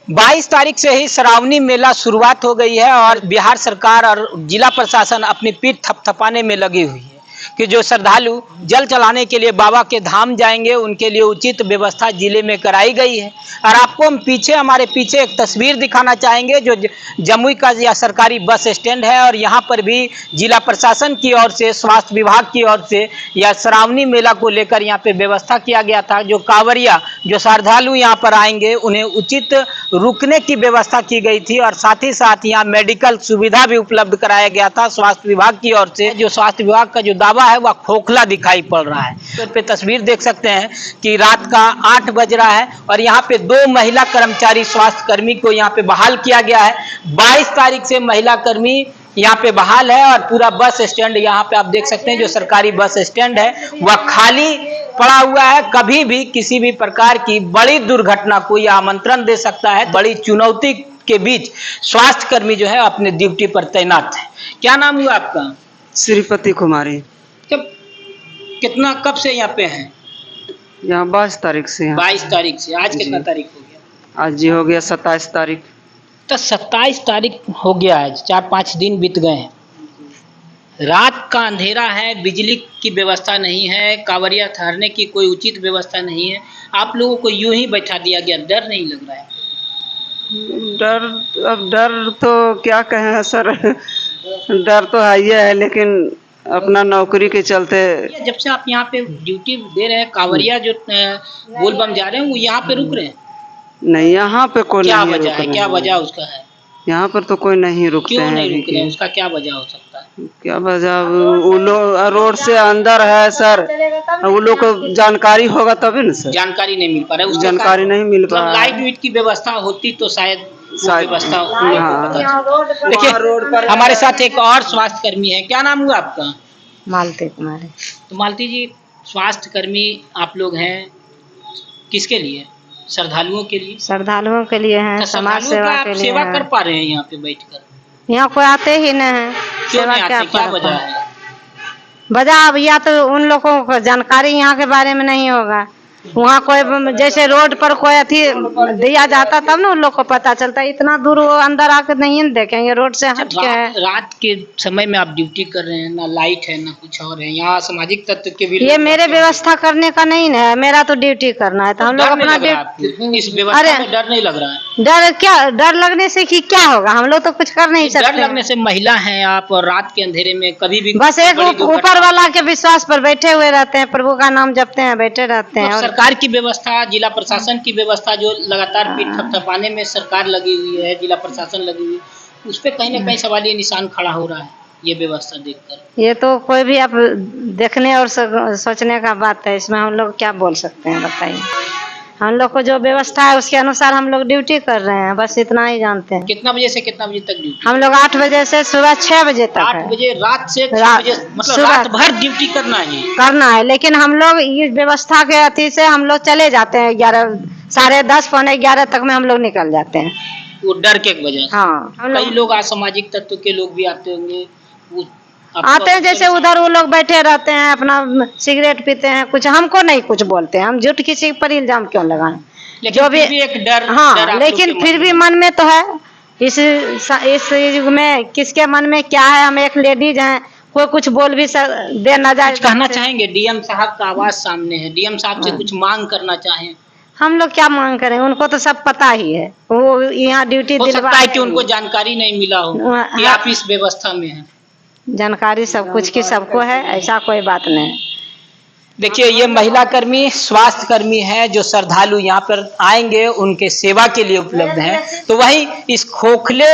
22 तारीख से ही श्रावणी मेला शुरुआत हो गई है और बिहार सरकार और जिला प्रशासन अपनी पीठ थपथपाने में लगी हुई है कि जो श्रद्धालु जल चढ़ाने के लिए बाबा के धाम जाएंगे उनके लिए उचित व्यवस्था जिले में कराई गई है। और आपको हम हमारे पीछे एक तस्वीर दिखाना चाहेंगे जो जमुई का यह सरकारी बस स्टैंड है और यहाँ पर भी जिला प्रशासन की ओर से, स्वास्थ्य विभाग की ओर से यह श्रावणी मेला को लेकर यहाँ पे व्यवस्था किया गया था। जो कांवरिया, जो श्रद्धालु यहाँ पर आएंगे उन्हें उचित रुकने की व्यवस्था की गई थी और साथ ही साथ यहाँ मेडिकल सुविधा भी उपलब्ध कराया गया था स्वास्थ्य विभाग की ओर से। जो स्वास्थ्य विभाग का जो दावा है वह खोखला दिखाई पड़ रहा है। तो पे तस्वीर देख सकते हैं कि रात का 8 बज रहा है और यहाँ पे 2 महिला कर्मचारी स्वास्थ्य कर्मी को यहाँ पे बहाल किया गया है। 22 तारीख से महिला कर्मी यहाँ पे बहाल है और पूरा बस स्टैंड यहाँ पे आप देख सकते हैं जो सरकारी बस स्टैंड है वह खाली पड़ा हुआ है। कभी भी किसी भी प्रकार की बड़ी दुर्घटना को यह आमंत्रण दे सकता है। बड़ी चुनौती के बीच स्वास्थ्य कर्मी जो है अपने ड्यूटी पर तैनात है। क्या नाम हुआ आपका? श्रीपति कुमारी। कब से यहाँ पे हैं? यहाँ 22 तारीख से। 22 तारीख से। आज कितना तारीख हो गया? आज जी हो गया 27 तारीख। तो 27 तारीख हो गया है, 4-5 दिन बीत गए हैं। रात का अंधेरा है, बिजली की व्यवस्था नहीं है, कांवरिया ठहरने की कोई उचित व्यवस्था नहीं है। आप लोगों को यूं ही बैठा दिया गया, डर नहीं लग रहा है? डर तो क्या कहें सर, डर तो है ही है, लेकिन अपना नौकरी के चलते। जब से आप यहाँ पे ड्यूटी दे रहे हैं, कांवरिया जो बोलबम जा रहे हैं वो यहाँ पे रुक रहे हैं? नहीं, यहाँ पे कोई क्या वजह है? क्या वजह उसका है? यहाँ पर तो कोई नहीं रुकते हैं। क्यों नहीं रुक रहे हैं? उसका क्या वजह हो सकता है? क्या वजह? वो लोग रोड से अंदर है सर, वो लोग को जानकारी होगा तभी ना सर। जानकारी नहीं मिल पा रहा है। जानकारी नहीं मिल पा रहा। लाइट वीट की व्यवस्था होती तो शायद व्यवस्था। हाँ। देखिए रोड पर हमारे साथ एक और स्वास्थ्य कर्मी है। क्या नाम हुआ आपका? मालती कुमारी। तो मालती जी, स्वास्थ्य कर्मी आप लोग हैं, किसके लिए? श्रद्धालुओं के लिए? श्रद्धालुओं के लिए हैं, समाज सेवा के लिए। सेवा कर पा रहे हैं यहाँ पे बैठकर? यहाँ कोई आते ही नहीं है। क्यों नहीं आते? क्या वजह है? वजह अब या तो उन लोगों को जानकारी यहाँ के बारे में नहीं होगा। वहाँ कोई जैसे रोड पर कोई अथी दिया जाता तब ना उन लोग को पता चलता। इतना दूर वो अंदर आकर नहीं देखेंगे, रोड से हट के है। रात के समय में आप ड्यूटी कर रहे हैं, ना लाइट है ना कुछ और है। यहाँ सामाजिक तत्व के भी ये मेरे व्यवस्था करने का नहीं है, मेरा तो ड्यूटी करना है। तो हम लोग अपना इस व्यवस्था में डर नहीं लग रहा है? डर क्या? डर लगने से कि क्या होगा? हम लोग तो कुछ कर नहीं सकते। डर लगने से महिला हैं आप और रात के अंधेरे में कभी भी बस एक ऊपर वाला के विश्वास पर बैठे हुए रहते हैं, प्रभु का नाम जपते हैं, बैठे रहते हैं। सरकार की व्यवस्था, जिला प्रशासन की व्यवस्था जो लगातार पीठ थपथपाने में सरकार लगी हुई है, जिला प्रशासन लगी हुई है, उस पर कहीं ना कहीं सवालिया निशान खड़ा हो रहा है ये व्यवस्था देखकर। ये तो कोई भी आप देखने और सोचने का बात है, इसमें हम लोग क्या बोल सकते हैं बताइए। हम लोग को जो व्यवस्था है उसके अनुसार हम लोग ड्यूटी कर रहे हैं, बस इतना ही जानते हैं। कितना बजे से कितना बजे तक ड्यूटी? हम लोग 8 बजे से सुबह 6 बजे तक। 8 बजे रात से 6 बजे, मतलब रात भर ड्यूटी करना है। लेकिन हम लोग इस व्यवस्था के अति से हम लोग चले जाते हैं 11, 10:30, पौने 11 तक में हम लोग निकल जाते हैं। वो डर के वजह से? हाँ। कई लोग असामाजिक तत्व के लोग भी आते होंगे, आते हैं जैसे उधर वो लोग बैठे रहते हैं, अपना सिगरेट पीते हैं, कुछ हमको नहीं कुछ बोलते हैं। हम झूठ किसी पर इल्जाम क्यों लगाएं? लेकिन जो भी एक डर। हाँ, लेकिन फिर भी मन में तो है। इस युग में किसके मन में क्या है? हम एक लेडीज हैं, कोई कुछ बोल भी दे ना जाए। कहना चाहेंगे? डीएम साहब का आवाज सामने है, डीएम साहब से कुछ मांग करना चाहें? हम लोग क्या मांग करें? उनको तो सब पता ही है, वो यहाँ ड्यूटी दिलवा है कि उनको जानकारी नहीं मिला हो कि आप इस व्यवस्था में हैं। जानकारी सब कुछ की सबको है, ऐसा कोई बात नहीं। देखिए ये महिला कर्मी, स्वास्थ्य कर्मी है जो श्रद्धालु यहाँ पर आएंगे उनके सेवा के लिए उपलब्ध हैं। तो वही इस खोखले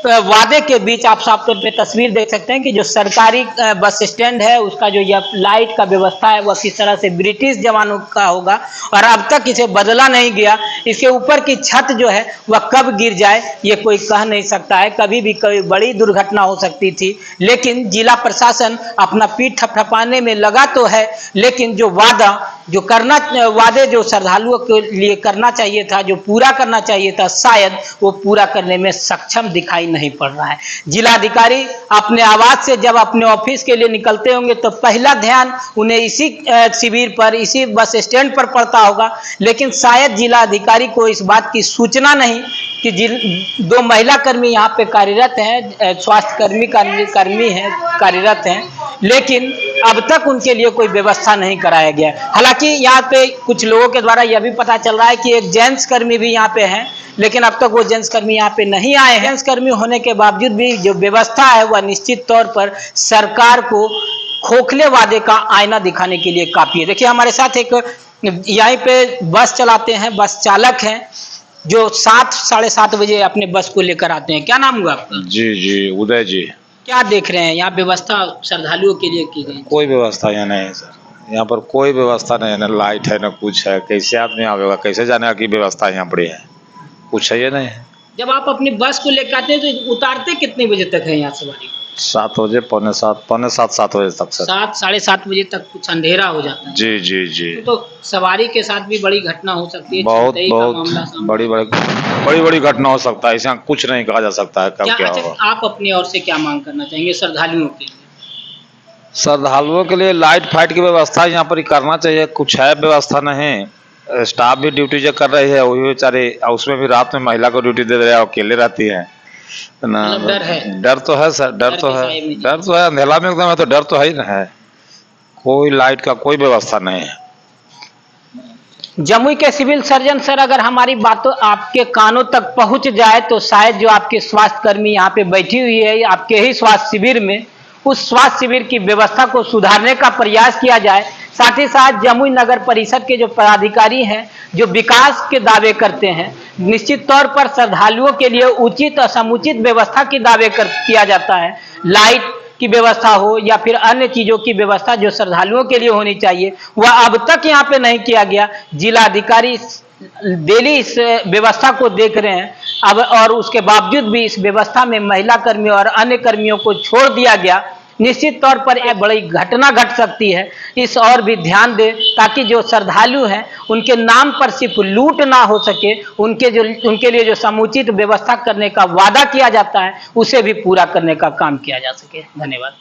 वादे के बीच आप साफ तौर पे तस्वीर देख सकते हैं कि जो सरकारी बस स्टैंड है उसका जो यह लाइट का व्यवस्था है वह किस तरह से ब्रिटिश जमानों का होगा और अब तक इसे बदला नहीं गया। इसके ऊपर की छत जो है वह कब गिर जाए ये कोई कह नहीं सकता है, कभी भी कोई बड़ी दुर्घटना हो सकती थी। लेकिन जिला प्रशासन अपना पीठ थपथपाने में लगा तो है, लेकिन जो वादे जो श्रद्धालुओं के लिए करना चाहिए था, जो पूरा करना चाहिए था, शायद वो पूरा करने में सक्षम दिखाई नहीं पड़ रहा है। जिलाधिकारी अपने आवास से जब अपने ऑफिस के लिए निकलते होंगे तो पहला ध्यान उन्हें इसी शिविर पर, इसी बस स्टैंड पर पड़ता होगा, लेकिन शायद जिलाधिकारी को इस बात की सूचना नहीं कि जिन 2 महिला कर्मी यहाँ पे कार्यरत हैं, स्वास्थ्य कर्मी हैं, कार्यरत हैं, लेकिन अब तक उनके लिए कोई व्यवस्था नहीं कराया गया। हालांकि यहाँ पे कुछ लोगों के द्वारा यह भी पता चल रहा है कि एक जेंट्स कर्मी भी यहाँ पे हैं, लेकिन अब तक वो जेंट्स कर्मी यहाँ पे नहीं आए हैं। जेंट्स कर्मी होने के बावजूद भी जो व्यवस्था है वह निश्चित तौर पर सरकार को खोखले वादे का आईना दिखाने के लिए काफी है। देखिए हमारे साथ एक यहीं पे बस चलाते हैं, बस चालक हैं, जो 7 साढ़े 7 बजे अपने बस को लेकर आते हैं। क्या नाम हुआ आपका? जी उदय जी। क्या देख रहे हैं यहाँ व्यवस्था श्रद्धालुओं के लिए की गई? कोई व्यवस्था यहाँ नहीं है सर, यहाँ पर कोई व्यवस्था नहीं है, ना लाइट है ना कुछ है। कैसे आदमी आवेगा, कैसे जाने की व्यवस्था यहाँ पर है, कुछ है ये नहीं है। जब आप अपनी बस को लेकर आते हैं तो उतारते कितने बजे तक है यहाँ सवारी? 7 बजे, पौने 7 बजे तक सर। 7 साढ़े 7 बजे तक कुछ अंधेरा हो जाता है। जी तो सवारी के साथ भी बड़ी घटना हो सकती है। बहुत छूटई का मामला सामने। बड़ी घटना हो सकता है, ऐसा कुछ नहीं कहा जा सकता है कब क्या अच्छा, होगा। आप अपनी ओर से क्या मांग करना चाहेंगे श्रद्धालुओं के लिए? श्रद्धालुओं के लिए लाइट फाइट की व्यवस्था यहाँ पर करना चाहिए, कुछ है व्यवस्था नहीं। स्टाफ भी ड्यूटी जो कर रही है वही बेचारे, उसमें भी रात में महिला को ड्यूटी दे रहे हैं, अकेले रहती है ना। मतलब डर है? डर तो है सर, डर तो है, अंधेला में एकदम है तो डर तो है ही ना है। कोई लाइट का कोई व्यवस्था नहीं है। जमुई के सिविल सर्जन सर, अगर हमारी बातों आपके कानों तक पहुंच जाए तो शायद जो आपके स्वास्थ्य कर्मी यहाँ पे बैठी हुई है आपके ही स्वास्थ्य शिविर में, उस स्वास्थ्य शिविर की व्यवस्था को सुधारने का प्रयास किया जाए। साथ ही साथ जमुई नगर परिषद के जो पदाधिकारी हैं जो विकास के दावे करते हैं, निश्चित तौर पर श्रद्धालुओं के लिए उचित और समुचित व्यवस्था की दावे किया जाता है। लाइट की व्यवस्था हो या फिर अन्य चीजों की व्यवस्था जो श्रद्धालुओं के लिए होनी चाहिए, वह अब तक यहाँ पे नहीं किया गया। जिला अधिकारी डेली इस व्यवस्था को देख रहे हैं अब, और उसके बावजूद भी इस व्यवस्था में महिला कर्मियों और अन्य कर्मियों को छोड़ दिया गया। निश्चित तौर पर यह बड़ी घटना घट सकती है, इस और भी ध्यान दें ताकि जो श्रद्धालु हैं उनके नाम पर सिर्फ लूट ना हो सके, उनके लिए जो समुचित व्यवस्था करने का वादा किया जाता है उसे भी पूरा करने का काम किया जा सके। धन्यवाद।